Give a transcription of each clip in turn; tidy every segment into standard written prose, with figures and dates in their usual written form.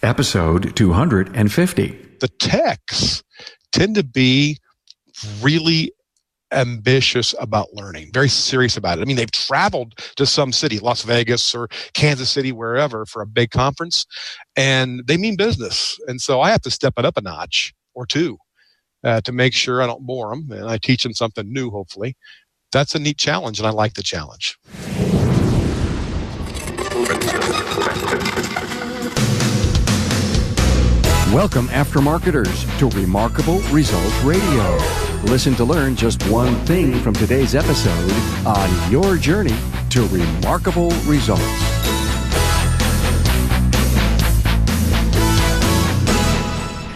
episode 250. The techs tend to be really ambitious about learning, very serious about it. I mean, they've traveled to some city, Las Vegas or Kansas City, wherever, for a big conference, and they mean business. And so I have to step it up a notch or two to make sure I don't bore them, and I teach them something new, hopefully. That's a neat challenge, and I like the challenge. Welcome, aftermarketers, to Remarkable Results Radio. Listen to learn just one thing from today's episode on your journey to remarkable results.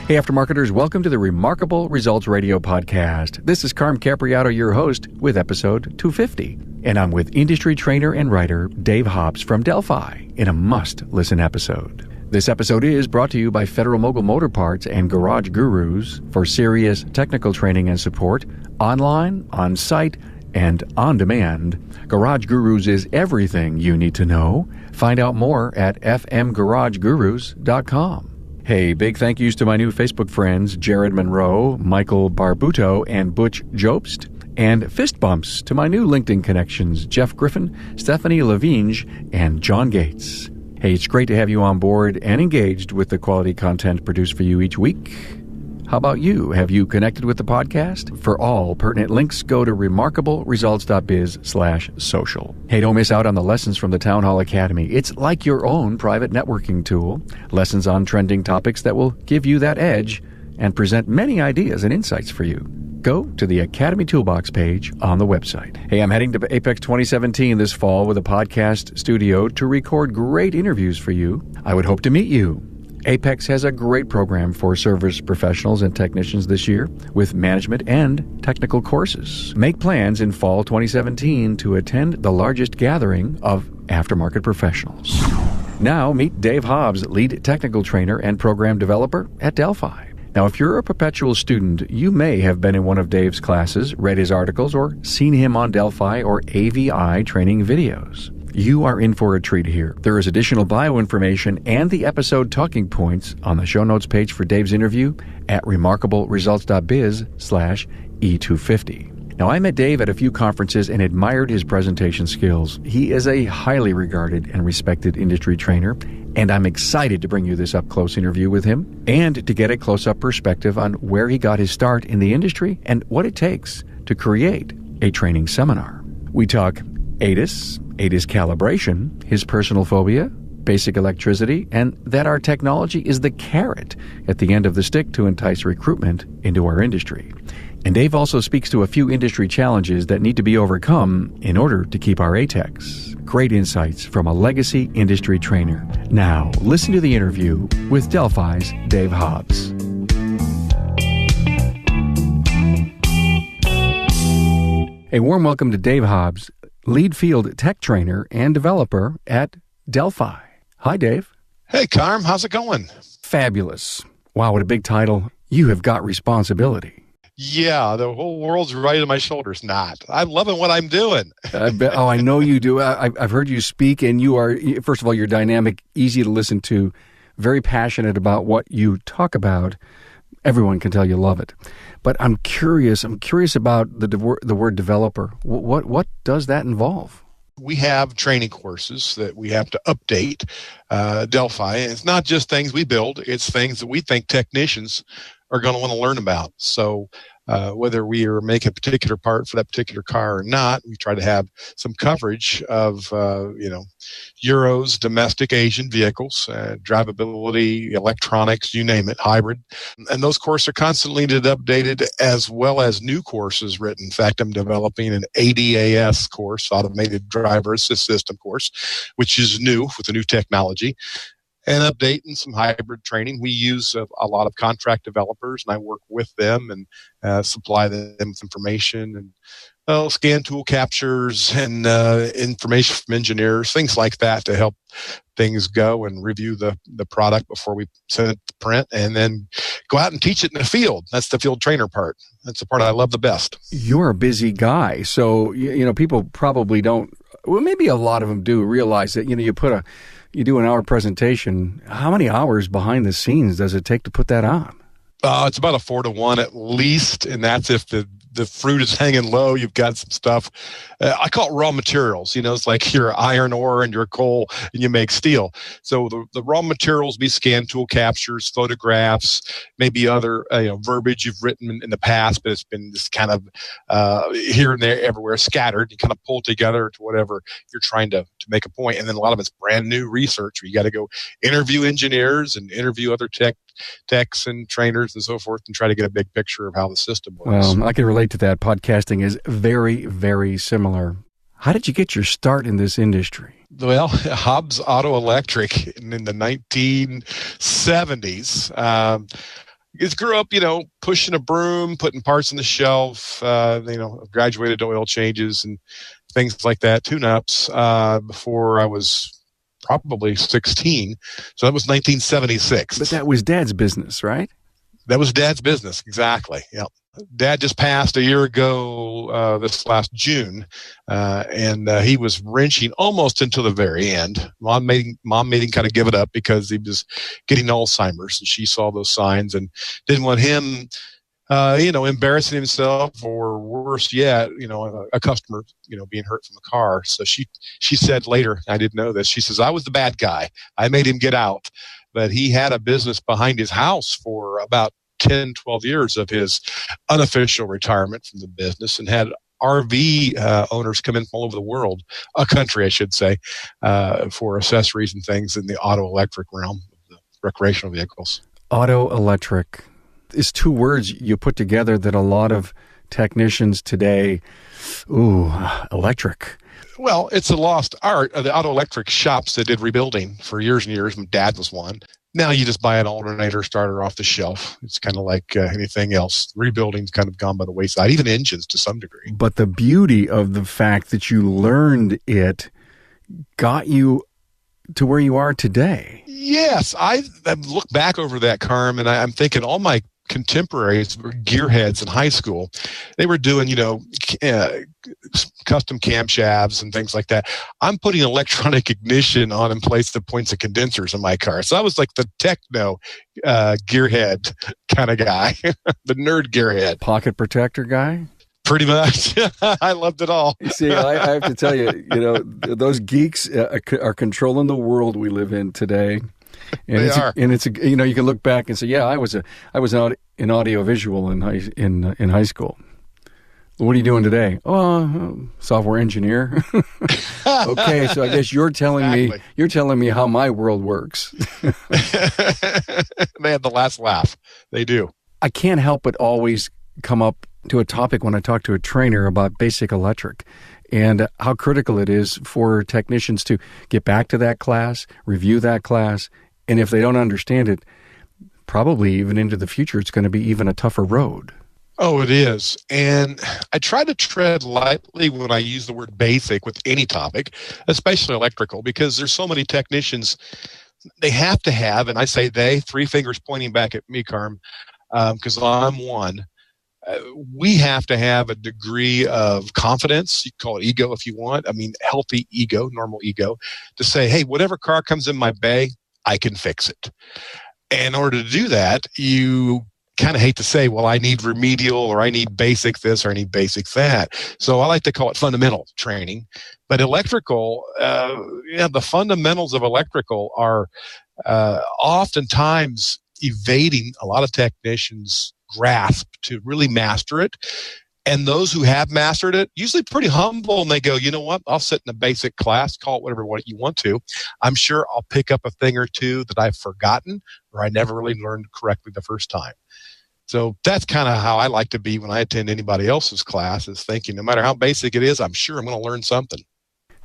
Hey, aftermarketers, welcome to the Remarkable Results Radio podcast. This is Carm Capriato, your host, with episode 250. And I'm with industry trainer and writer Dave Hobbs from Delphi in a must-listen episode. This episode is brought to you by Federal Mogul Motor Parts and Garage Gurus for serious technical training and support, online, on-site, and on demand. Garage Gurus is everything you need to know. Find out more at fmgaragegurus.com. Hey, big thank yous to my new Facebook friends, Jared Monroe, Michael Barbuto, and Butch Jobst. And fist bumps to my new LinkedIn connections, Jeff Griffin, Stephanie Lavinge, and John Gates. Hey, it's great to have you on board and engaged with the quality content produced for you each week. How about you? Have you connected with the podcast? For all pertinent links, go to remarkableresults.biz/social. Hey, don't miss out on the lessons from the Town Hall Academy. It's like your own private networking tool. Lessons on trending topics that will give you that edge and present many ideas and insights for you. Go to the Academy Toolbox page on the website. Hey, I'm heading to Apex 2017 this fall with a podcast studio to record great interviews for you. I would hope to meet you. Apex has a great program for service professionals and technicians this year with management and technical courses. Make plans in fall 2017 to attend the largest gathering of aftermarket professionals. Now meet Dave Hobbs, lead technical trainer and program developer at Delphi. Now, if you're a perpetual student, you may have been in one of Dave's classes, read his articles, or seen him on Delphi or AVI training videos. You are in for a treat here. There is additional bio information and the episode talking points on the show notes page for Dave's interview at remarkableresults.biz/E250. Now, I met Dave at a few conferences and admired his presentation skills. He is a highly regarded and respected industry trainer, and I'm excited to bring you this up-close interview with him and to get a close-up perspective on where he got his start in the industry and what it takes to create a training seminar. We talk ATIS calibration, his personal phobia, basic electricity, and that our technology is the carrot at the end of the stick to entice recruitment into our industry. And Dave also speaks to a few industry challenges that need to be overcome in order to keep our ATEX. Great insights from a legacy industry trainer. Now, listen to the interview with Delphi's Dave Hobbs. A warm welcome to Dave Hobbs, lead field tech trainer and developer at Delphi. Hi, Dave. Hey, Carm. How's it going? Fabulous. Wow, what a big title. You have got responsibility. Yeah, the whole world's right on my shoulders. Not. I'm loving what I'm doing. I know you do. I've heard you speak, and you are, first of all, you're dynamic, easy to listen to, very passionate about what you talk about. Everyone can tell you love it. But I'm curious about the word developer. What does that involve? We have training courses that we have to update Delphi. And it's not just things we build. It's things that we think technicians are going to want to learn about. So whether we are making a particular part for that particular car or not, we try to have some coverage of, Euros, domestic Asian vehicles, drivability, electronics, you name it, hybrid. And those courses are constantly updated, as well as new courses written. In fact, I'm developing an ADAS course, Automated Driver Assist System course, which is new with the new technology. And updating some hybrid training. We use a lot of contract developers, and I work with them and supply them with information and scan tool captures and information from engineers, things like that to help things go and review the product before we send it to print, and then go out and teach it in the field. That's the field trainer part. That's the part I love the best. You're a busy guy, so people probably don't. Well, maybe a lot of them do realize that you put You do an hour presentation. How many hours behind the scenes does it take to put that on? It's about a 4-to-1 at least, and that's if the fruit is hanging low. You've got some stuff. I call it raw materials. It's like your iron ore and your coal, and you make steel. So the raw materials be scan tool captures, photographs, maybe other verbiage you've written in the past, but it's been just kind of here and there, everywhere, scattered. You kind of pull together to whatever you're trying to make a point. And then a lot of it's brand new research where you got to go interview engineers and interview other techs and trainers and so forth and try to get a big picture of how the system works. Well, I can relate to that. Podcasting is very, very similar. How did you get your start in this industry? Well, Hobbs Auto Electric in the 1970s. Just grew up, pushing a broom, putting parts on the shelf, graduated to oil changes and things like that, tune-ups, before I was probably 16. So that was 1976. But that was Dad's business, right? That was Dad's business, exactly. Yeah. Dad just passed a year ago, this last June, and he was wrenching almost until the very end. Mom made him kind of give it up because he was getting Alzheimer's, and she saw those signs and didn't want him, embarrassing himself, or worse yet, a customer, being hurt from the car. So she said later, I didn't know this, she says, I was the bad guy. I made him get out. But he had a business behind his house for about 10, 12 years of his unofficial retirement from the business, and had RV owners come in from all over the world, a country, I should say, for accessories and things in the auto electric realm of the recreational vehicles. Auto electric is two words you put together that a lot of technicians today, electric. Well, it's a lost art. The auto electric shops that did rebuilding for years and years, my dad was one. Now you just buy an alternator starter off the shelf. It's kind of like anything else. Rebuilding's kind of gone by the wayside, even engines to some degree. But the beauty of the fact that you learned it got you to where you are today. Yes, I look back over that, Carm, and I'm thinking all my contemporaries were gearheads in high school. They were doing, custom camshafts and things like that. I'm putting electronic ignition on in place that points at condensers in my car. So I was like the techno gearhead kind of guy, the nerd gearhead. Pocket protector guy? Pretty much. I loved it all. See, I have to tell you, those geeks are controlling the world we live in today. And it's you can look back and say, yeah, I was in audio visual in high school. What are you doing today? Oh, software engineer. Okay, so I guess you're telling me how my world works. They have the last laugh. They do. I can't help but always come up to a topic when I talk to a trainer about basic electric and how critical it is for technicians to get back to that class, review that class, and if they don't understand it, probably even into the future, it's going to be even a tougher road. Oh, it is. And I try to tread lightly when I use the word basic with any topic, especially electrical, because there's so many technicians, they have to have, and I say they, three fingers pointing back at me, Carm, because I'm one. We have to have a degree of confidence. You can call it ego if you want. I mean, healthy ego, normal ego, to say, hey, whatever car comes in my bay, I can fix it. And in order to do that, you kind of hate to say, well, I need remedial, or I need basic this, or I need basic that. So I like to call it fundamental training. But electrical, the fundamentals of electrical are oftentimes evading a lot of technicians' grasp to really master it. And those who have mastered it, usually pretty humble, and they go, you know what, I'll sit in a basic class, call it whatever you want to. I'm sure I'll pick up a thing or two that I've forgotten or I never really learned correctly the first time. So that's kind of how I like to be when I attend anybody else's class, is thinking no matter how basic it is, I'm sure I'm going to learn something.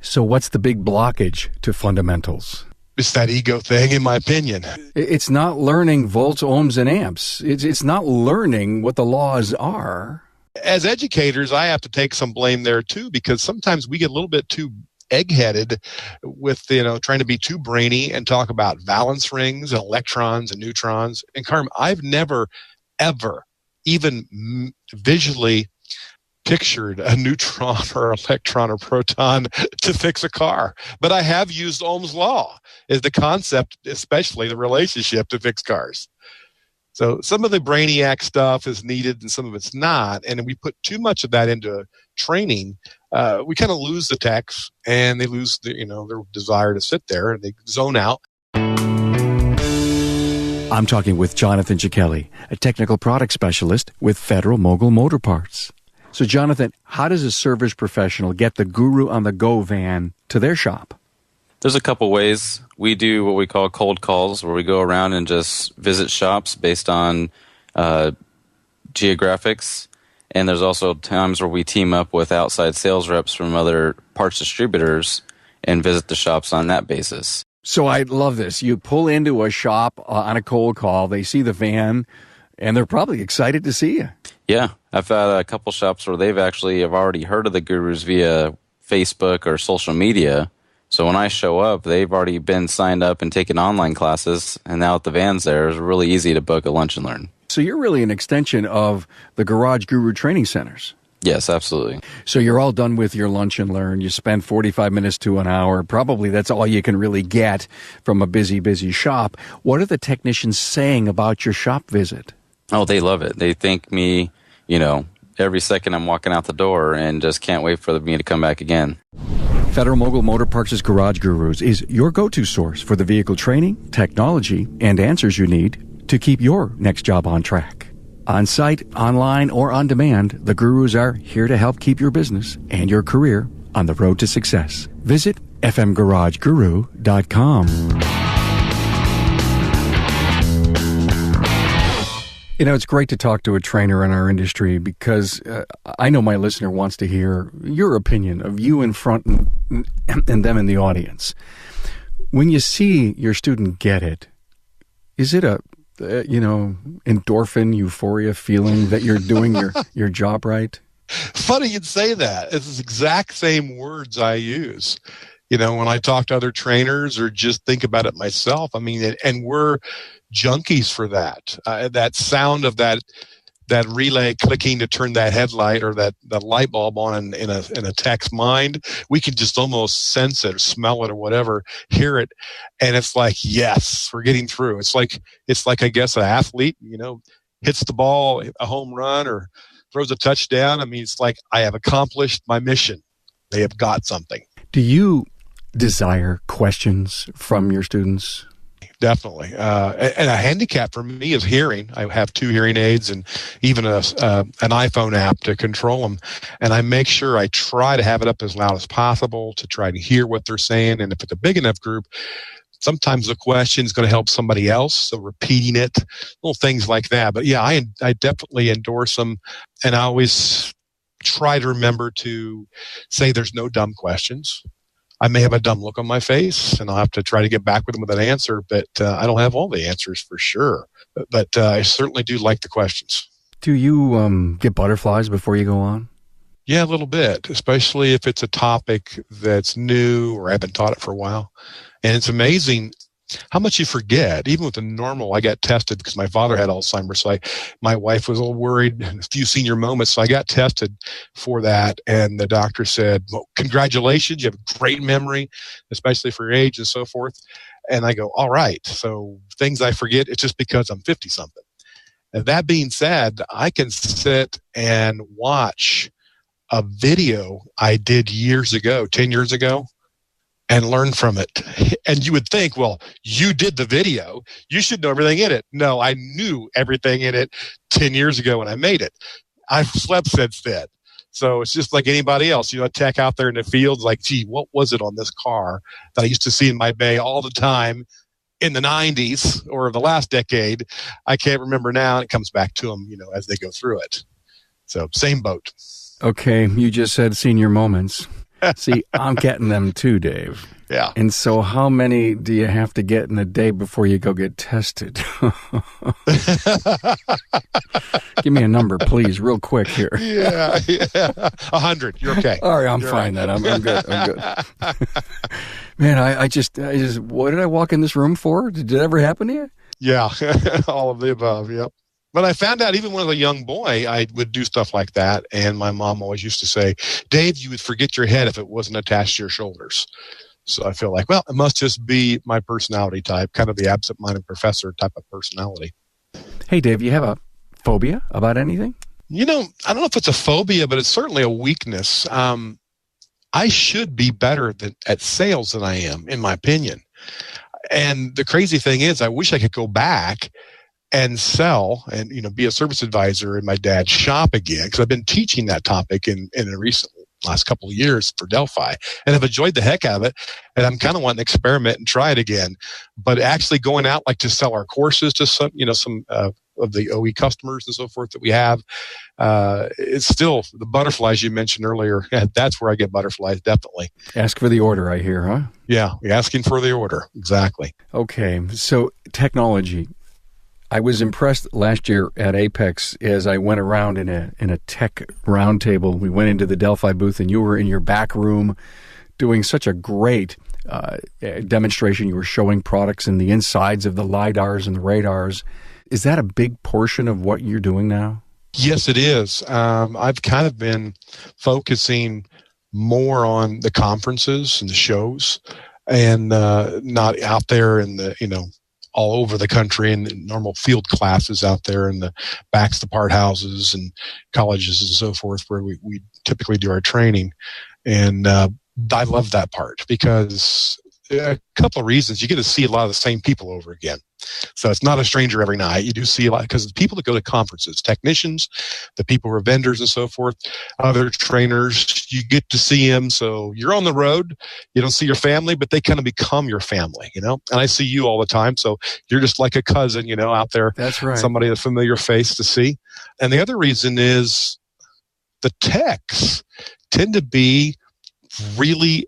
So what's the big blockage to fundamentals? It's that ego thing, in my opinion. It's not learning volts, ohms, and amps. It's not learning what the laws are. As educators, I have to take some blame there too, because sometimes we get a little bit too egg-headed with, trying to be too brainy and talk about valence rings and electrons and neutrons. And Carm, I've never, ever, even visually pictured a neutron or electron or proton to fix a car. But I have used Ohm's law as the concept, especially the relationship, to fix cars. So some of the brainiac stuff is needed and some of it's not. And we put too much of that into training. We kind of lose the techs, and they lose their desire to sit there, and they zone out. I'm talking with Jonathan Giachelli, a technical product specialist with Federal Mogul Motor Parts. So, Jonathan, how does a service professional get the Guru on the Go van to their shop? There's a couple ways. We do what we call cold calls, where we go around and just visit shops based on geographics. And there's also times where we team up with outside sales reps from other parts distributors and visit the shops on that basis. So I love this. You pull into a shop on a cold call, they see the van, and they're probably excited to see you. Yeah. I've had a couple shops where they've actually have already heard of the Gurus via Facebook or social media. So when I show up, they've already been signed up and taken online classes, and now that the van's there, it's really easy to book a lunch and learn. So you're really an extension of the Garage Guru training centers. Yes, absolutely. So you're all done with your lunch and learn. You spend 45 minutes to an hour. Probably that's all you can really get from a busy, busy shop. What are the technicians saying about your shop visit? Oh, they love it. They thank me, every second I'm walking out the door, and just can't wait for me to come back again. Federal Mogul Motor Parts' Garage Gurus is your go-to source for the vehicle training, technology, and answers you need to keep your next job on track. On-site, online, or on demand, the Gurus are here to help keep your business and your career on the road to success. Visit fmgarageguru.com. It's great to talk to a trainer in our industry because I know my listener wants to hear your opinion of you in front and them in the audience. When you see your student get it, is it a endorphin, euphoria feeling that you're doing your job right? Funny you'd say that. It's the exact same words I use. When I talk to other trainers or just think about it myself, and we're junkies for that. That sound of that relay clicking to turn that headlight or that light bulb on in a tech's mind, we can just almost sense it or smell it or whatever, hear it, and it's like, yes, we're getting through. It's like I guess an athlete, hits the ball, a home run or throws a touchdown. It's like I have accomplished my mission. They have got something. Do you desire questions from your students? Definitely. And a handicap for me is hearing. I have 2 hearing aids and even an iPhone app to control them. And I make sure I try to have it up as loud as possible to try to hear what they're saying. And if it's a big enough group, sometimes the question is going to help somebody else. So repeating it, little things like that. But yeah, I definitely endorse them. And I always try to remember to say there's no dumb questions. I may have a dumb look on my face, and I'll have to try to get back with them with an answer, but I don't have all the answers for sure. But I certainly do like the questions. Do you get butterflies before you go on? Yeah, a little bit, especially if it's a topic that's new or I haven't taught it for a while. And it's amazing how much you forget. Even with the normal, I got tested because my father had Alzheimer's. So my wife was a little worried, a few senior moments. So I got tested for that. And the doctor said, well, congratulations, you have a great memory, especially for your age and so forth. And I go, all right. So things I forget, it's just because I'm 50 something. And that being said, I can sit and watch a video I did years ago, 10 years ago, and learn from it. And you would think, well, you did the video, you should know everything in it. No, I knew everything in it 10 years ago when I made it. I've slept since then. So it's just like anybody else, a tech out there in the field, like, gee, what was it on this car that I used to see in my bay all the time in the 90s or the last decade? I can't remember now. And it comes back to them, as they go through it. So same boat. Okay. You just said senior moments. See, I'm getting them too, Dave. Yeah. And so how many do you have to get in a day before you go get tested? Give me a number, please, real quick here. Yeah. 100. You're okay. All right, You're fine right. then. I'm good. Man, I just, what did I walk in this room for? Did it ever happen to you? Yeah. All of the above. Yep. But I found out even when I was a young boy, I would do stuff like that. And my mom always used to say, Dave, you would forget your head if it wasn't attached to your shoulders. So I feel like, well, it must just be my personality type, kind of the absent-minded professor type of personality. Hey, Dave, you have a phobia about anything? I don't know if it's a phobia, but it's certainly a weakness. I should be better at sales than I am, in my opinion. And the crazy thing is, I wish I could go back and sell and, be a service advisor in my dad's shop again, because I've been teaching that topic in a recent last couple of years for Delphi, and I've enjoyed the heck out of it. And I'm kind of wanting to experiment and try it again. But actually going out like to sell our courses to some of the OE customers and so forth that we have, it's still the butterflies you mentioned earlier. That's where I get butterflies, definitely. Ask for the order, I hear, huh? Yeah, asking for the order. Exactly. Okay, so technology. I was impressed last year at Apex as I went around in a tech roundtable. We went into the Delphi booth, and you were in your back room doing such a great demonstration. You were showing products and the insides of the LiDARs and the radars. Is that a big portion of what you're doing now? Yes, it is. I've kind of been focusing more on the conferences and the shows, and not out there in the, all over the country and normal field classes out there in the backs apart houses and colleges and so forth, where we typically do our training. And I love that part because a couple of reasons. You get to see a lot of the same people over again. So it's not a stranger every night. You do see a lot, because the people that go to conferences, technicians, the people who are vendors and so forth, other trainers, you get to see them. So you're on the road. You don't see your family, but they kind of become your family, And I see you all the time. So you're just like a cousin, out there. That's right. Somebody, a familiar face to see. And the other reason is the techs tend to be really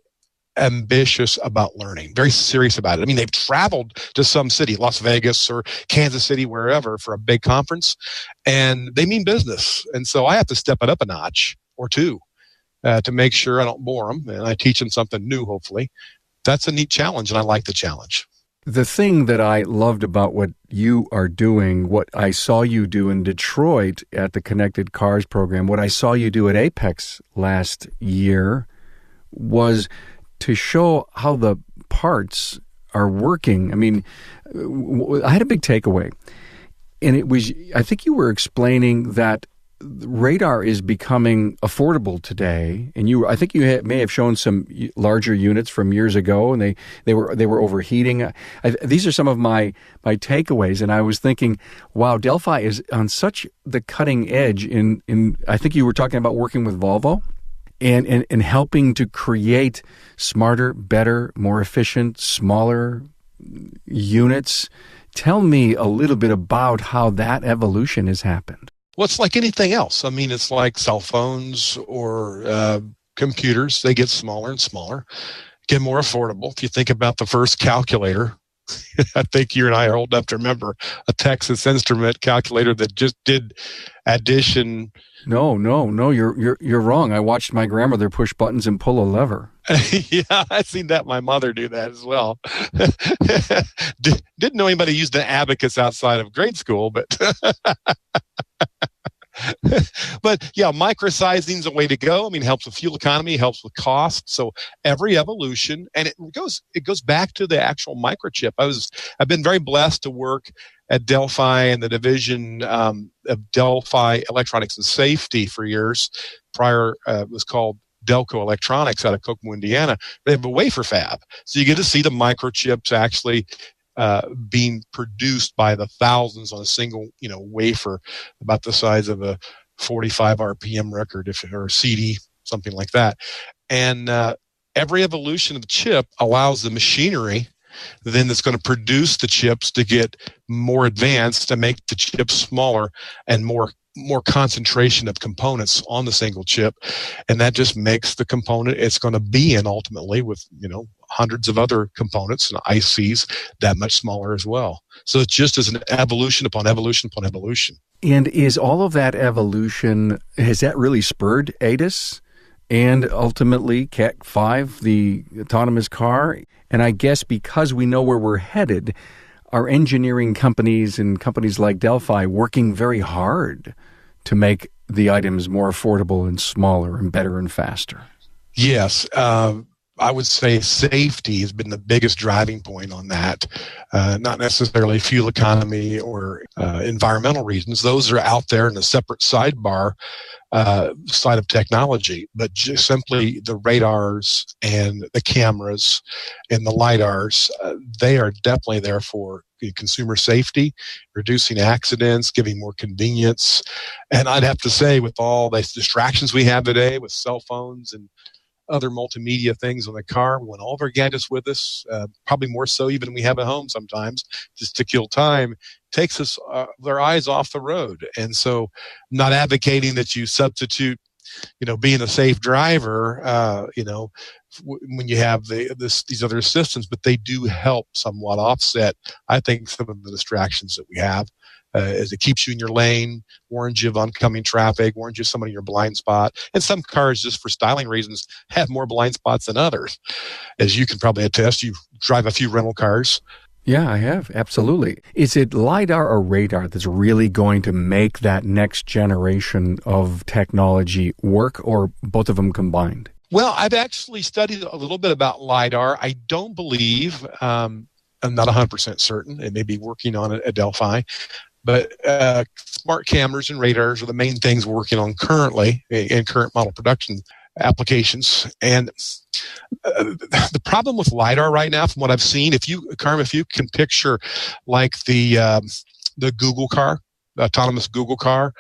ambitious about learning, very serious about it. I mean, they've traveled to some city, Las Vegas or Kansas City, wherever, for a big conference, and they mean business. And so I have to step it up a notch or two to make sure I don't bore them, and I teach them something new, hopefully. That's a neat challenge, and I like the challenge. The thing that I loved about what you are doing, what I saw you do in Detroit at the Connected Cars program, what I saw you do at Apex last year, was to show how the parts are working. I mean, I had a big takeaway, and it was, I think you were explaining that radar is becoming affordable today, and I think you may have shown some larger units from years ago, and they were overheating. These are some of my takeaways, and I was thinking, wow, Delphi is on such the cutting edge in I think you were talking about working with Volvo. And helping to create smarter, better, more efficient, smaller units. Tell me a little bit about how that evolution has happened. Well, it's like anything else. I mean, it's like cell phones or computers. They get smaller and smaller, get more affordable. If you think about the first calculator, I think you and I are old enough to remember a Texas Instrument calculator that just did addition. No, you're wrong. I watched my grandmother push buttons and pull a lever. Yeah, I've seen that. My mother do that as well. Didn't know anybody used an abacus outside of grade school, but but yeah, microsizing is a way to go. I mean, it helps with fuel economy, helps with cost. So every evolution, and it goes back to the actual microchip. I've been very blessed to work at Delphi and the division of Delphi Electronics and Safety for years. Prior, it was called Delco Electronics out of Kokomo, Indiana. They have a wafer fab, so you get to see the microchips actually being produced by the thousands on a single, wafer, about the size of a 45 RPM record, or a CD, something like that. And every evolution of the chip allows the machinery then that's going to produce the chips to get more advanced and make the chips smaller and more concentration of components on the single chip. And that just makes the component it's going to be in ultimately with, hundreds of other components and ICs that much smaller as well. So it's just as an evolution upon evolution upon evolution. And is all of that evolution, has that really spurred ADAS and ultimately Cat 5, the autonomous car? And I guess because we know where we're headed, are engineering companies and companies like Delphi working very hard to make the items more affordable and smaller and better and faster? Yes. I would say safety has been the biggest driving point on that. Not necessarily fuel economy or environmental reasons. Those are out there in a separate sidebar side of technology, but just simply the radars and the cameras and the LiDARs, they are definitely there for consumer safety, reducing accidents, giving more convenience. And I'd have to say, with all the distractions we have today with cell phones and other multimedia things on the car, we want all of our gadgets with us, probably more so even than we have at home sometimes, just to kill time, takes us their eyes off the road. And so I'm not advocating that you substitute, being a safe driver, when you have these other systems, but they do help somewhat offset, I think, some of the distractions that we have. As it keeps you in your lane, warns you of oncoming traffic, warns you of somebody in your blind spot. And some cars, just for styling reasons, have more blind spots than others. As you can probably attest, you drive a few rental cars. Yeah, I have. Absolutely. Is it LiDAR or radar that's really going to make that next generation of technology work, or both of them combined? Well, I've actually studied a little bit about LiDAR. I don't believe, I'm not 100% certain, it may be working on it at Delphi, but smart cameras and radars are the main things we're working on currently in current model production applications. And the problem with LiDAR right now, from what I've seen, if you can picture like the Google car, the autonomous Google car,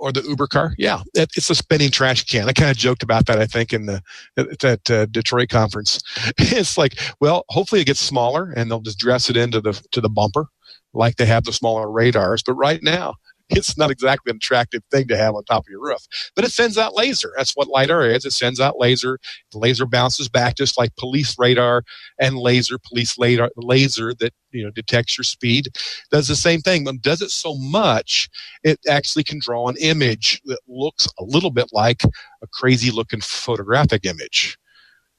or the Uber car, yeah, it's a spinning trash can. I kind of joked about that, I think, at that Detroit conference. It's like, well, hopefully it gets smaller and they'll just dress it into the bumper like they have the smaller radars. But right now, it's not exactly an attractive thing to have on top of your roof. But it sends out laser. That's what LiDAR is. It sends out laser. The laser bounces back just like police radar and police laser that detects your speed. Does the same thing, but does it so much it actually can draw an image that looks a little bit like a crazy looking photographic image.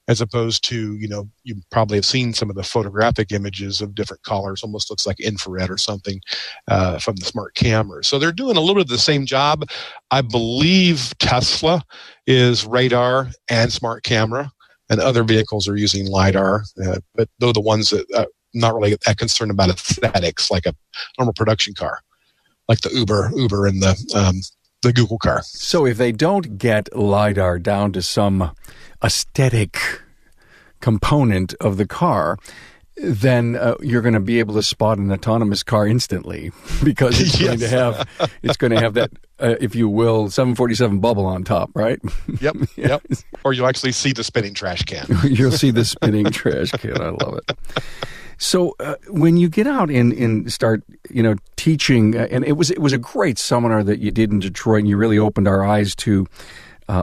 As opposed to, you probably have seen some of the photographic images of different colors, almost looks like infrared or something from the smart cameras. So they're doing a little bit of the same job. I believe Tesla is radar and smart camera, and other vehicles are using LiDAR, but they're the ones that are not really that concerned about aesthetics, like a normal production car, like the Uber and the Google car. So if they don't get LiDAR down to some aesthetic component of the car, then you're going to be able to spot an autonomous car instantly, because it's going to have that, if you will, 747 bubble on top, right? Yep. Or you'll actually see the spinning trash can. You'll see the spinning trash can. I love it. So when you get out and start, teaching, and it was a great seminar that you did in Detroit, and you really opened our eyes to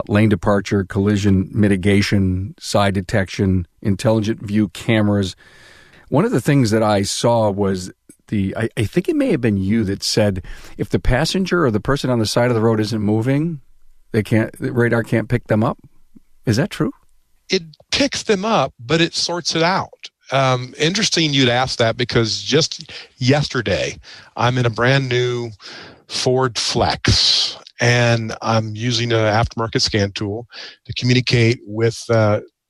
lane departure, collision mitigation, side detection, intelligent view cameras. One of the things that I saw was I think it may have been you that said, if the passenger or the person on the side of the road isn't moving, the radar can't pick them up. Is that true? It picks them up, but it sorts it out. Interesting you'd ask that, because just yesterday I'm in a brand new Ford Flex, and I'm using an aftermarket scan tool to communicate with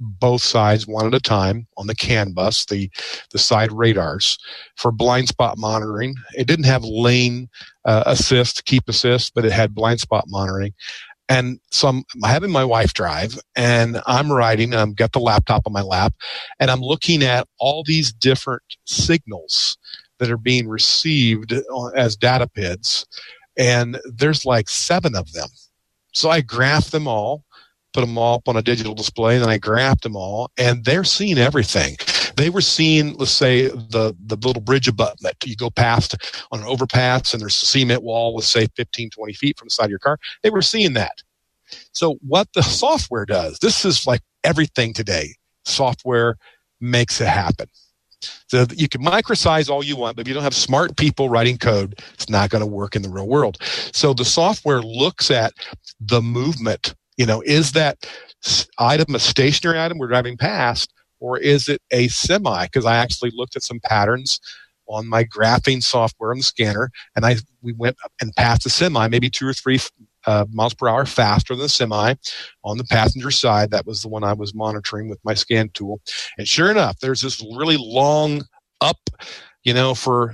both sides one at a time on the CAN bus, the side radars, for blind spot monitoring. It didn't have lane keep assist, but it had blind spot monitoring. And so I'm having my wife drive, and I'm riding, and I've got the laptop on my lap, and I'm looking at all these different signals that are being received as data PIDs, and there's like 7 of them. So I graphed them all, put them all up on a digital display, and then I graphed them all, and they're seeing everything. They were seeing, let's say, the little bridge abutment you go past on an overpass, and there's a cement wall, let's say 15, 20 feet from the side of your car. They were seeing that. So what the software does, this is like everything today. Software makes it happen. So you can microsize all you want, but if you don't have smart people writing code, it's not going to work in the real world. So the software looks at the movement. Is that item a stationary item we're driving past, or is it a semi? Because I actually looked at some patterns on my graphing software on the scanner, and we went up and passed the semi, maybe 2 or 3 miles per hour faster than the semi on the passenger side. That was the one I was monitoring with my scan tool. And sure enough, there's this really long up, for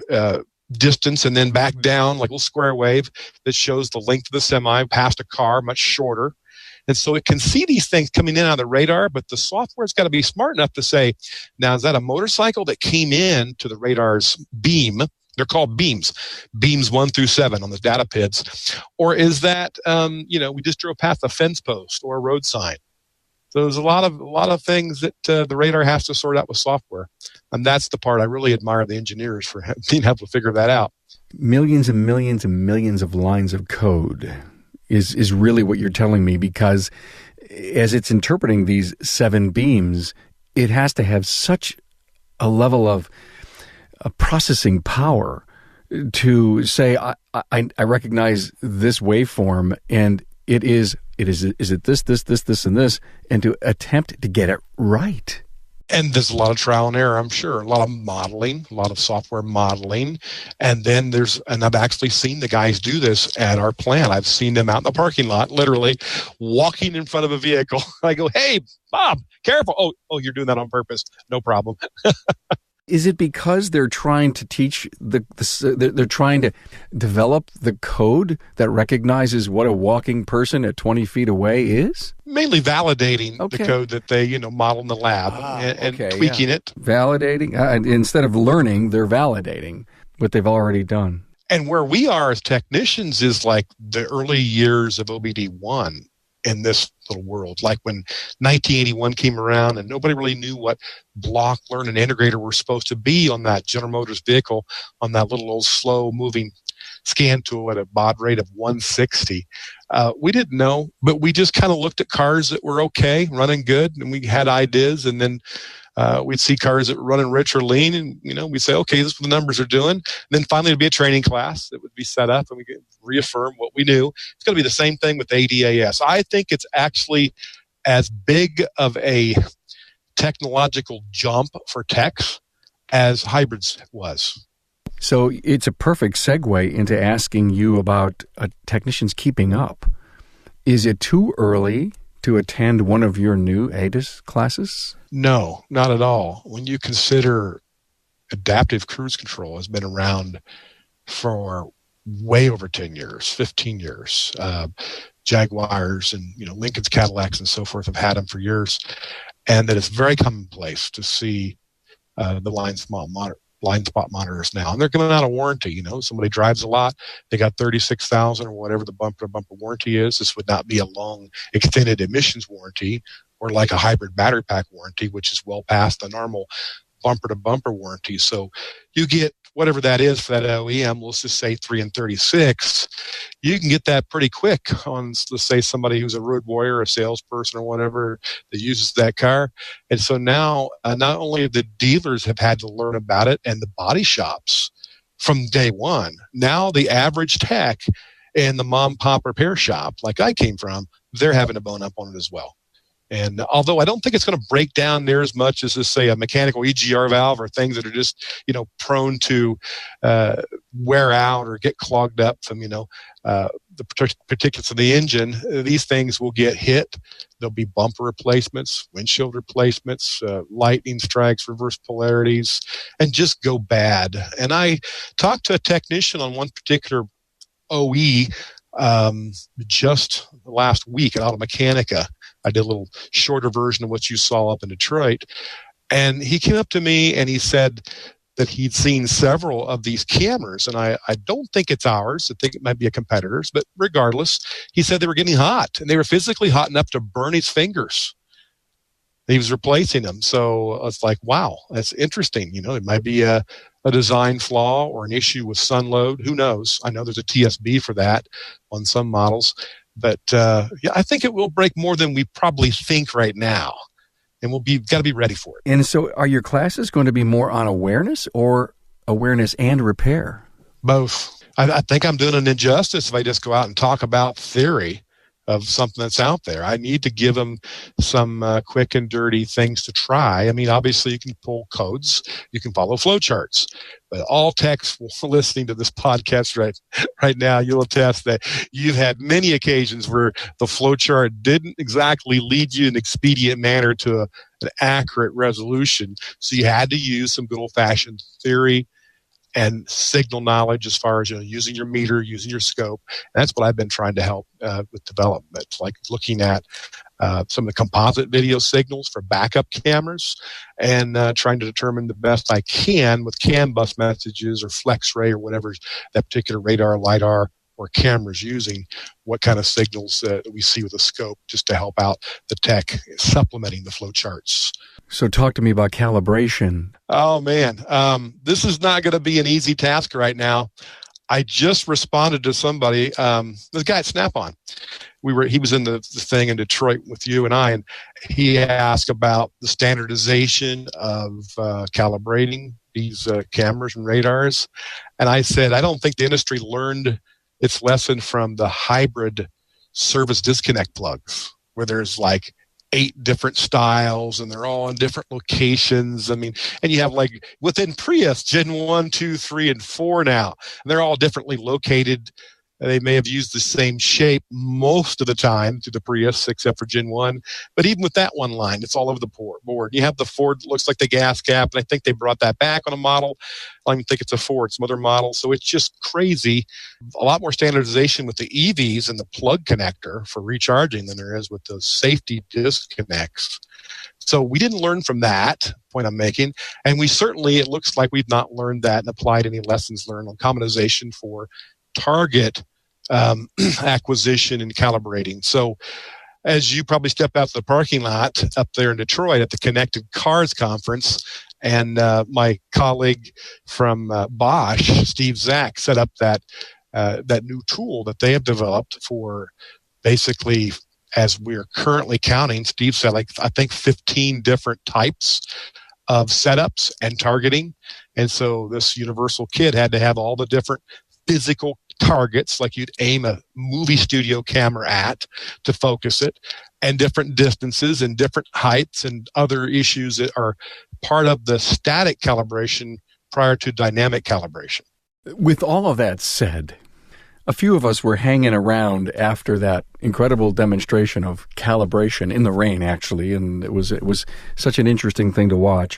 distance, and then back down like a little square wave that shows the length of the semi past a car, much shorter. And so it can see these things coming in on the radar, but the software's got to be smart enough to say, now, is that a motorcycle that came in to the radar's beam? They're called beams 1 through 7 on the data PIDs. Or is that, we just drove past a fence post or a road sign? So there's a lot of things that the radar has to sort out with software. And that's the part I really admire the engineers for being able to figure that out. Millions and millions and millions of lines of code is really what you're telling me, because as it's interpreting these 7 beams, it has to have such a level of processing power to say, I recognize this waveform, and is it this, and this, and to attempt to get it right. And there's a lot of trial and error, I'm sure. A lot of modeling, a lot of software modeling. And then I've actually seen the guys do this at our plant. I've seen them out in the parking lot, literally walking in front of a vehicle. I go, hey, Bob, careful. Oh, you're doing that on purpose. No problem. Is it because they're trying to teach they're trying to develop the code that recognizes what a walking person at 20 feet away is? Mainly validating the code that they, model in the lab and tweaking it. Validating. Instead of learning, they're validating what they've already done. And where we are as technicians is like the early years of OBD1 in this little world. Like when 1981 came around and nobody really knew what block, learn, and integrator were supposed to be on that General Motors vehicle, on that little old slow-moving scan tool at a baud rate of 160. We didn't know, but we just kind of looked at cars that were okay, running good, and we had ideas, and then we'd see cars that were running rich or lean, and we'd say, okay, this is what the numbers are doing. And then finally it'd be a training class that would be set up, and we could reaffirm what we knew. It's going to be the same thing with ADAS. I think it's actually as big of a technological jump for techs as hybrids was. So it's a perfect segue into asking you about technicians keeping up. Is it too early to attend one of your new ADAS classes? No, not at all. When you consider adaptive cruise control has been around for way over 10 years, 15 years. Jaguars and Lincoln's, Cadillacs, and so forth have had them for years, and that it's very commonplace to see the blind spot monitors now, and they're coming out of warranty. Somebody drives a lot, they got 36,000 or whatever the bumper-to-bumper warranty is. This would not be a long extended emissions warranty or like a hybrid battery pack warranty, which is well past the normal bumper-to-bumper warranty. So you get whatever that is for that OEM, let's just say 3 and 36, you can get that pretty quick on, let's say, somebody who's a road warrior, a salesperson or whatever that uses that car. And so now, not only the dealers have had to learn about it and the body shops from day one, now the average tech in the mom pop repair shop, like I came from, they're having to bone up on it as well. And although I don't think it's going to break down near as much as, let's say, a mechanical EGR valve or things that are just, prone to wear out or get clogged up from, the particulates of the engine, these things will get hit. There'll be bumper replacements, windshield replacements, lightning strikes, reverse polarities, and just go bad. And I talked to a technician on one particular OE just last week at Automechanica. I did a little shorter version of what you saw up in Detroit. And he came up to me and he said that he'd seen several of these cameras. And I don't think it's ours. I think it might be a competitor's. But regardless, he said they were getting hot. And they were physically hot enough to burn his fingers. He was replacing them. So it's like, wow, that's interesting. It might be a design flaw or an issue with sun load. Who knows? I know there's a TSB for that on some models. But I think it will break more than we probably think right now, and got to be ready for it. And so, are your classes going to be more on awareness or awareness and repair? Both. I think I'm doing an injustice if I just go out and talk about theory. of something that's out there. I need to give them some quick and dirty things to try. I mean, obviously you can pull codes, you can follow flowcharts, but all techs listening to this podcast right now, you'll attest that you've had many occasions where the flowchart didn't exactly lead you in an expedient manner to an accurate resolution. So you had to use some good old-fashioned theory and signal knowledge as far as using your meter, using your scope. And that's what I've been trying to help with development, like looking at some of the composite video signals for backup cameras and trying to determine the best I can with CAN bus messages or flex ray or whatever that particular radar, LiDAR, or camera's using, what kind of signals that we see with a scope just to help out the tech supplementing the flow charts. So talk to me about calibration. Oh, man. This is not going to be an easy task right now. I just responded to somebody, the guy at Snap-on. He was in the thing in Detroit with you and I, and he asked about the standardization of calibrating these cameras and radars. And I said, I don't think the industry learned its lesson from the hybrid service disconnect plugs, where there's like 8 different styles and they're all in different locations. I mean, and you have like within Prius, Gen 1, 2, 3, and 4 now, and they're all differently located. They may have used the same shape most of the time through the Prius, except for Gen 1. But even with that one line, it's all over the board. You have the Ford that looks like the gas cap, and I think they brought that back on a model. I don't even think it's a Ford, some other model. So it's just crazy. A lot more standardization with the EVs and the plug connector for recharging than there is with the safety disconnects. So we didn't learn from that, point I'm making. And we certainly, it looks like we've not learned that and applied any lessons learned on commonization for target acquisition and calibrating. So as you probably step out to the parking lot up there in Detroit at the Connected Cars Conference, and my colleague from Bosch, Steve Zach, set up that new tool that they have developed for basically, as we're currently counting, Steve said, like, I think 15 different types of setups and targeting. And so this universal kit had to have all the different physical targets, like you'd aim a movie studio camera at to focus it, and different distances and different heights and other issues that are part of the static calibration prior to dynamic calibration. With all of that said, a few of us were hanging around after that incredible demonstration of calibration in the rain, actually, and it was such an interesting thing to watch.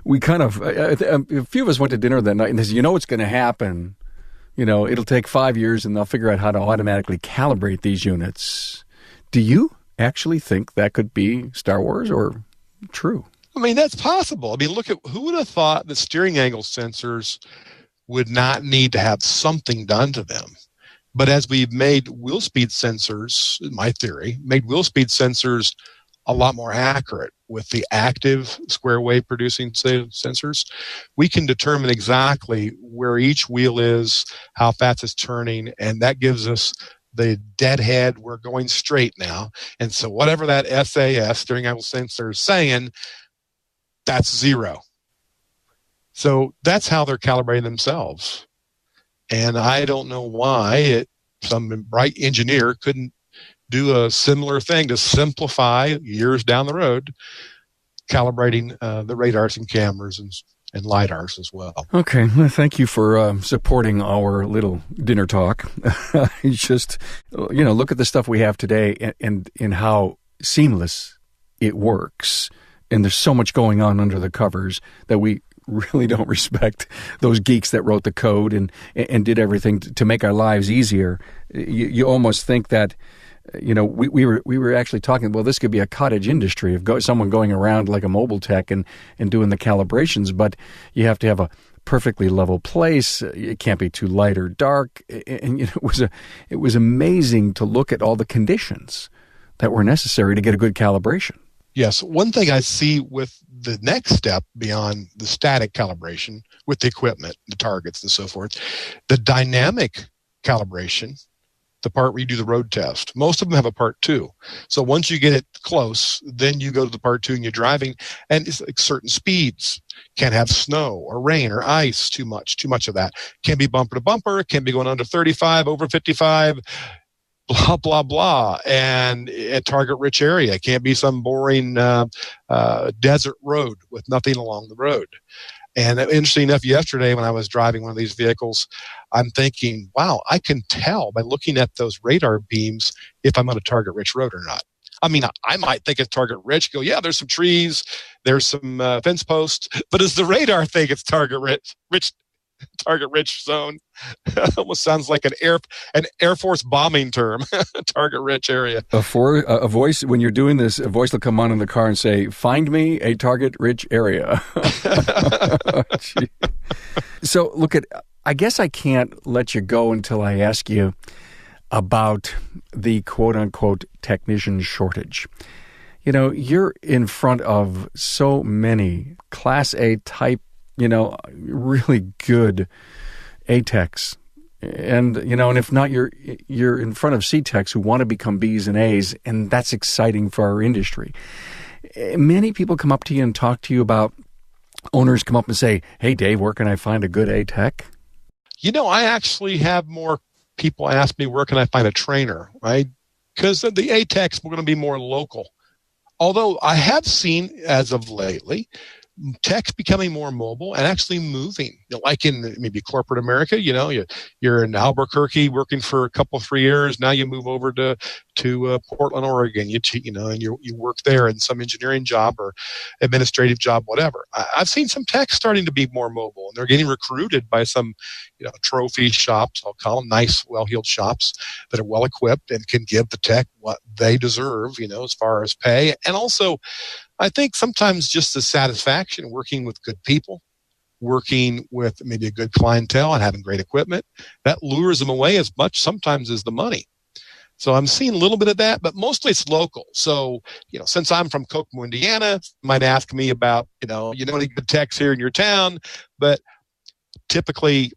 We kind of, a few of us went to dinner that night and they said, what's going to happen? It'll take 5 years and they'll figure out how to automatically calibrate these units. Do you actually think that could be Star Wars or true? I mean, that's possible. I mean, look at, who would have thought that steering angle sensors would not need to have something done to them? But as we've made wheel speed sensors, my theory, made wheel speed sensors a lot more accurate with the active square wave producing sensors, we can determine exactly where each wheel is, how fast it's turning, and that gives us the deadhead. We're going straight now. And so whatever that SAS, steering angle sensor, is saying, that's 0. So that's how they're calibrating themselves. And I don't know why some bright engineer couldn't do a similar thing to simplify years down the road, calibrating the radars and cameras and LiDARs as well. Okay. Well, thank you for supporting our little dinner talk. Just, look at the stuff we have today and how seamless it works. And there's so much going on under the covers that we really don't respect those geeks that wrote the code and did everything to make our lives easier. You almost think that, we were actually talking, well, this could be a cottage industry of someone going around like a mobile tech and doing the calibrations, but you have to have a perfectly level place. It can't be too light or dark. And it was amazing to look at all the conditions that were necessary to get a good calibration. Yes. One thing I see with the next step beyond the static calibration with the equipment, the targets and so forth, the dynamic calibration, the part where you do the road test. Most of them have a part 2. So once you get it close, then you go to the part 2 and you're driving, and it's like certain speeds. Can't have snow or rain or ice, too much of that. Can be bumper to bumper, can be going under 35, over 55. blah, blah, blah, and a target-rich area. It can't be some boring desert road with nothing along the road. And interesting enough, yesterday when I was driving one of these vehicles, I'm thinking, wow, I can tell by looking at those radar beams if I'm on a target-rich road or not. I mean, I might think it's target-rich, go, yeah, there's some trees, there's some fence posts, but does the radar think it's target-rich zone? Almost sounds like an Air Force bombing term, target-rich area. A voice, when you're doing this, a voice will come on in the car and say, "Find me a target-rich area." So, look, I guess I can't let you go until I ask you about the quote-unquote technician shortage. You know, you're in front of so many Class A type, really good A-techs. And, and if not, you're in front of C-techs who want to become Bs and As, and that's exciting for our industry. Many people come up to you and talk to you about, owners come up and say, "Hey, Dave, where can I find a good A-tech?" I actually have more people ask me, where can I find a trainer, right? Because the A-techs are going to be more local. Although I have seen, as of lately, techs becoming more mobile and actually moving, like in maybe corporate America. You're in Albuquerque working for a couple, 3 years. Now you move over to Portland, Oregon. And you work there in some engineering job or administrative job, whatever. I've seen some techs starting to be more mobile, and they're getting recruited by some, trophy shops. I'll call them nice, well-heeled shops that are well equipped and can give the tech what they deserve, as far as pay, and also, I think sometimes just the satisfaction working with good people, working with maybe a good clientele and having great equipment, that lures them away as much sometimes as the money. So I'm seeing a little bit of that, but mostly it's local. So, since I'm from Kokomo, Indiana, you might ask me about, any good techs here in your town, but typically,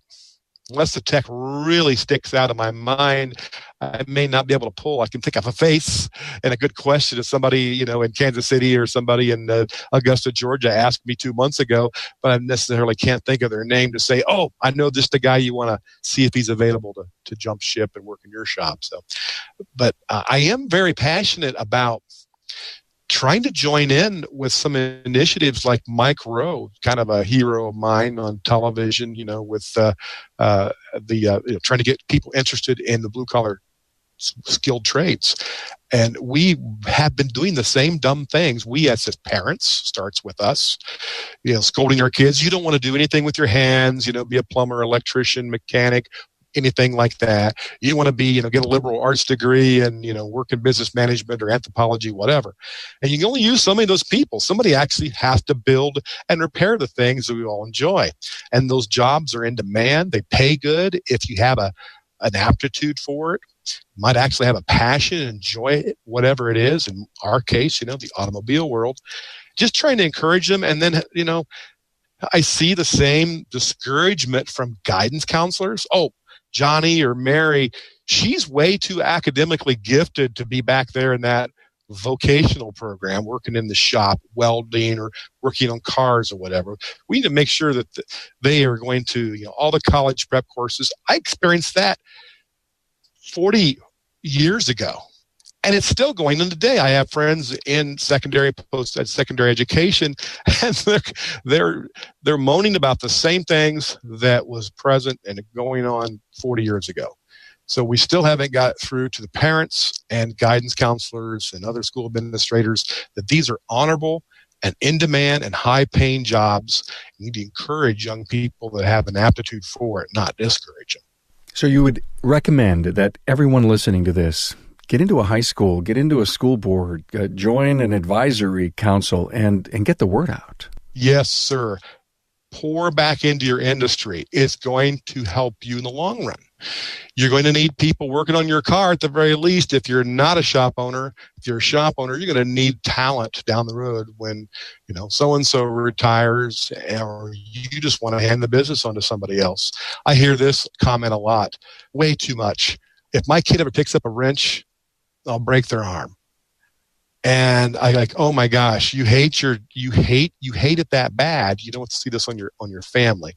unless the tech really sticks out of my mind, I may not be able to pull. I can think of a face and a good question of somebody, in Kansas City or somebody in Augusta, Georgia asked me 2 months ago, but I necessarily can't think of their name to say, oh, I know this the guy you want to see if he's available to jump ship and work in your shop. So, but I am very passionate about trying to join in with some initiatives like Mike Rowe, kind of a hero of mine on television, with trying to get people interested in the blue collar skilled trades. And we have been doing the same dumb things. We as parents, starts with us, scolding our kids. You don't want to do anything with your hands, be a plumber, electrician, mechanic, anything like that. You want to be, get a liberal arts degree and, work in business management or anthropology, whatever. And you can only use so many of those people. Somebody actually has to build and repair the things that we all enjoy. And those jobs are in demand. They pay good. If you have an aptitude for it, you might actually have a passion and enjoy it, whatever it is. In our case, the automobile world, just trying to encourage them. And then, I see the same discouragement from guidance counselors. Oh, Johnny or Mary, she's way too academically gifted to be back there in that vocational program, working in the shop, welding or working on cars or whatever. We need to make sure that they are going to, all the college prep courses. I experienced that 40 years ago, and it's still going on today. I have friends in post-secondary education, and they're moaning about the same things that was present and going on 40 years ago. So we still haven't got through to the parents and guidance counselors and other school administrators that these are honorable and in demand and high paying jobs. You need to encourage young people that have an aptitude for it, not discourage them. So you would recommend that everyone listening to this get into a high school, get into a school board, join an advisory council, and get the word out. Yes, sir. Pour back into your industry. It's going to help you in the long run. You're going to need people working on your car at the very least. If you're not a shop owner, if you're a shop owner, you're going to need talent down the road when, so-and-so retires or you just want to hand the business on to somebody else. I hear this comment a lot, way too much. If my kid ever picks up a wrench, I'll break their arm. And I like, oh my gosh, you hate it that bad. You don't see this on your family.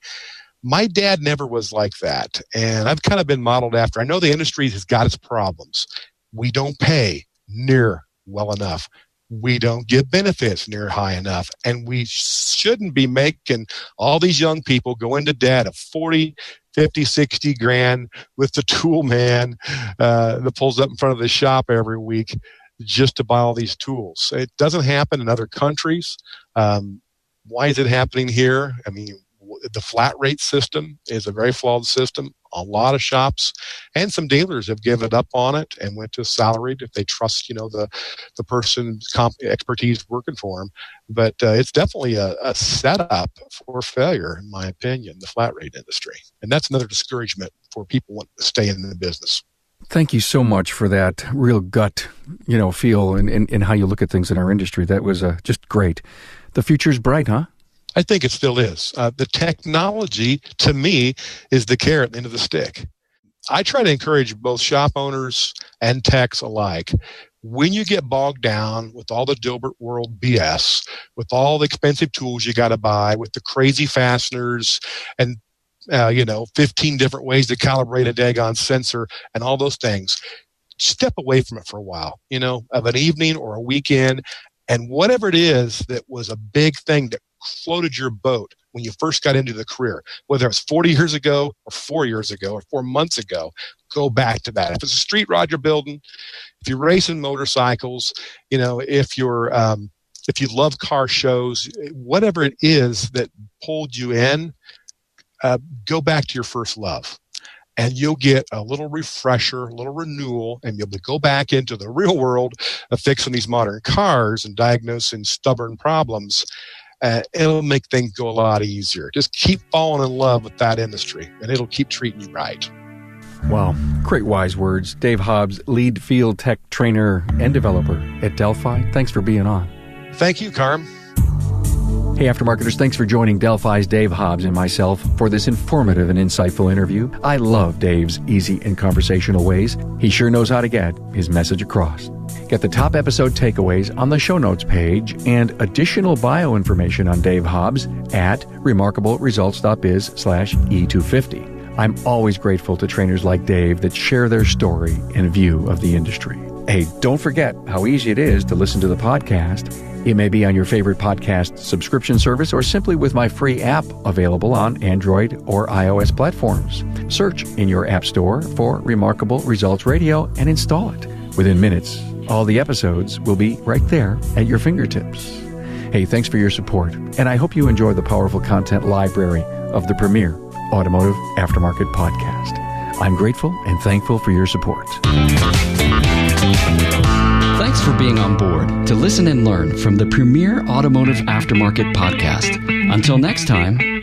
My dad never was like that, and I've kind of been modeled after. I know the industry has got its problems. We don't pay near well enough. We don't give benefits near high enough, and we shouldn't be making all these young people go into debt of 40, 50, 60 grand with the tool man that pulls up in front of the shop every week just to buy all these tools. It doesn't happen in other countries. Why is it happening here? I mean, the flat rate system is a very flawed system. A lot of shops and some dealers have given up on it and went to salaried if they trust, the person's expertise working for them. But it's definitely a setup for failure, in my opinion, the flat rate industry. And that's another discouragement for people wanting to stay in the business. Thank you so much for that real gut, feel in how you look at things in our industry. That was just great. The future's bright, huh? I think it still is. The technology, to me, is the carrot at the end of the stick. I try to encourage both shop owners and techs alike. When you get bogged down with all the Dilbert World BS, with all the expensive tools you got to buy, with the crazy fasteners and 15 different ways to calibrate a daggone sensor and all those things, step away from it for a while, of an evening or a weekend. And whatever it is that was a big thing that floated your boat when you first got into the career, whether it's 40 years ago or 4 years ago or 4 months ago, go back to that. If it's a street rod you're building, if you're racing motorcycles, if you love car shows, whatever it is that pulled you in, go back to your first love. And you'll get a little refresher, a little renewal, and you'll go back into the real world of fixing these modern cars and diagnosing stubborn problems. It'll make things go a lot easier. Just keep falling in love with that industry, and it'll keep treating you right. Wow, great wise words. Dave Hobbs, lead field tech trainer and developer at Delphi. Thanks for being on. Thank you, Carm. Hey, Aftermarketers, thanks for joining Delphi's Dave Hobbs and myself for this informative and insightful interview. I love Dave's easy and conversational ways. He sure knows how to get his message across. Get the top episode takeaways on the show notes page and additional bio information on Dave Hobbs at remarkableresults.biz/E250. I'm always grateful to trainers like Dave that share their story and view of the industry. Hey, don't forget how easy it is to listen to the podcast. It may be on your favorite podcast subscription service or simply with my free app available on Android or iOS platforms. Search in your app store for Remarkable Results Radio and install it. Within minutes, all the episodes will be right there at your fingertips. Hey, thanks for your support, and I hope you enjoy the powerful content library of the premier automotive aftermarket podcast. I'm grateful and thankful for your support. Thanks for being on board to listen and learn from the premier automotive aftermarket podcast. Until next time,